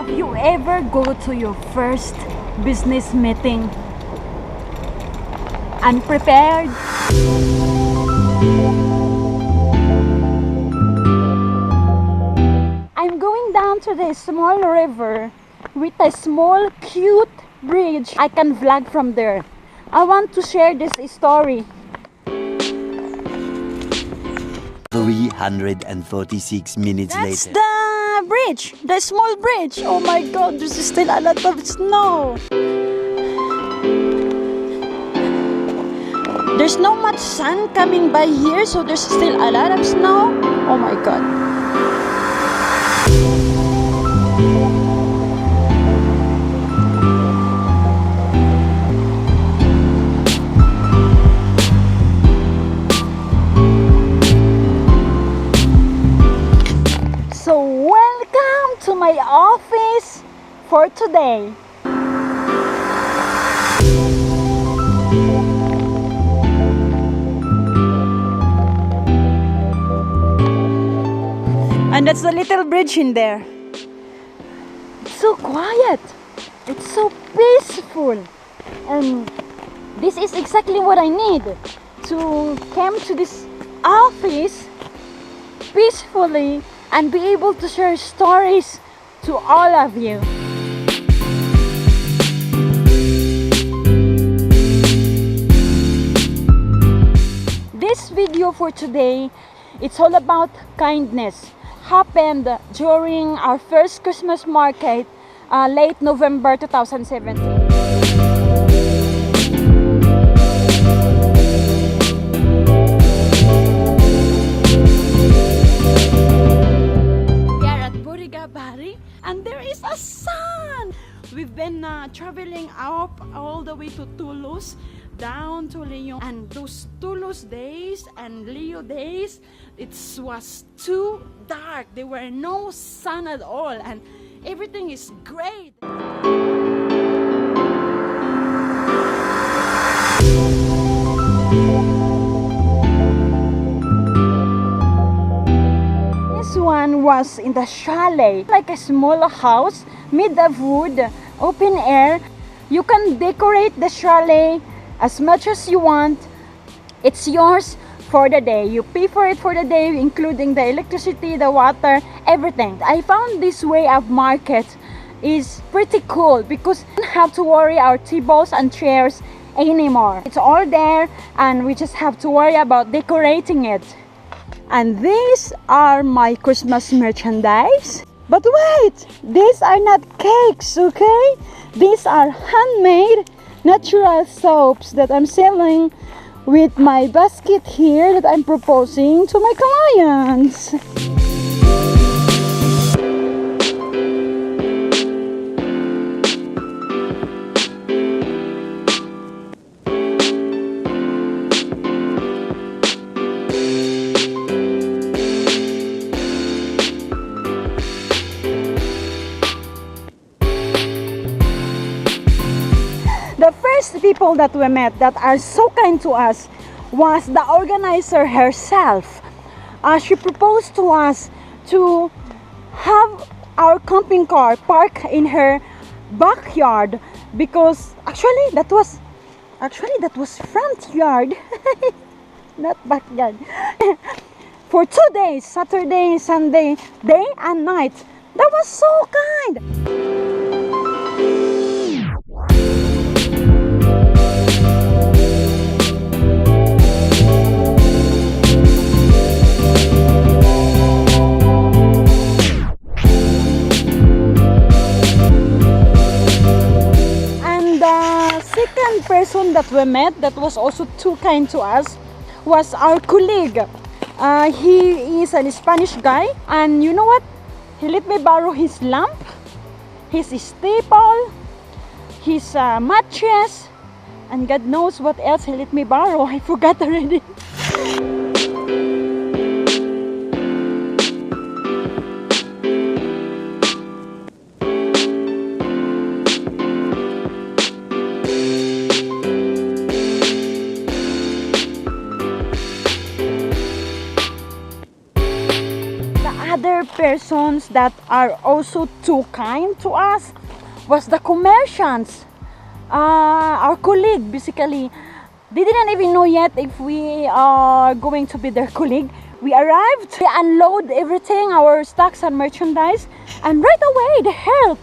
Have you ever go to your first business meeting unprepared? I'm going down to the small river with a small cute bridge. I can vlog from there. I want to share this story. 346 minutes That's later. the bridge, the small bridge. Oh my god, there's still a lot of snow. There's no much sun coming by here, so there's still a lot of snow. Oh my god. So welcome to my office for today. And that's the little bridge in there. It's so quiet. It's so peaceful. And this is exactly what I need to come to this office peacefully and be able to share stories to all of you. This video for today, it's all about kindness. Happened during our first Christmas market, late November 2017. And there is a sun. We've been traveling up all the way to Toulouse, down to Lyon, and those Toulouse days and Lyon days, it was too dark. There were no sun at all, and everything is great. This one was in the chalet, like a small house made of wood, open air. You can decorate the chalet as much as you want. It's yours for the day. You pay for it for the day, including the electricity, the water, everything. I found this way of market is pretty cool because we don't have to worry our tables and chairs anymore. It's all there and we just have to worry about decorating it. And these are my Christmas merchandise. But wait, these are not cakes, okay? These are handmade natural soaps that I'm selling with my basket here that I'm proposing to my clients. The first people that we met that are so kind to us was the organizer herself. She proposed to us to have our camping car parked in her backyard because actually that was front yard, not backyard. For 2 days, Saturday, Sunday, day and night. That was so kind. Person that we met that was also too kind to us was our colleague. He is a Spanish guy, and you know what? He let me borrow his lamp, his staple, his mattress, and God knows what else he let me borrow. I forgot already. persons that are also too kind to us was the commerciants. Our colleague, basically. They didn't even know yet if we are going to be their colleague. We arrived, they unload everything, our stocks and merchandise, and right away they help.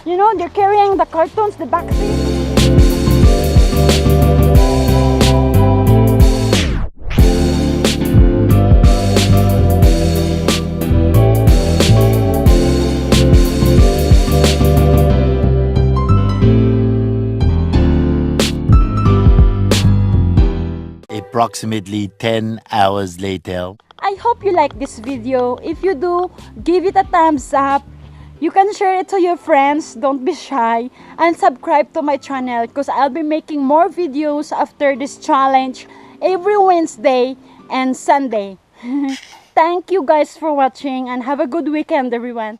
You know, they're carrying the cartons, the boxes. Approximately 10 hours later. I hope you like this video. If you do, give it a thumbs up. You can share it to your friends, don't be shy, and subscribe to my channel because I'll be making more videos after this challenge every Wednesday and Sunday. Thank you guys for watching and have a good weekend, everyone.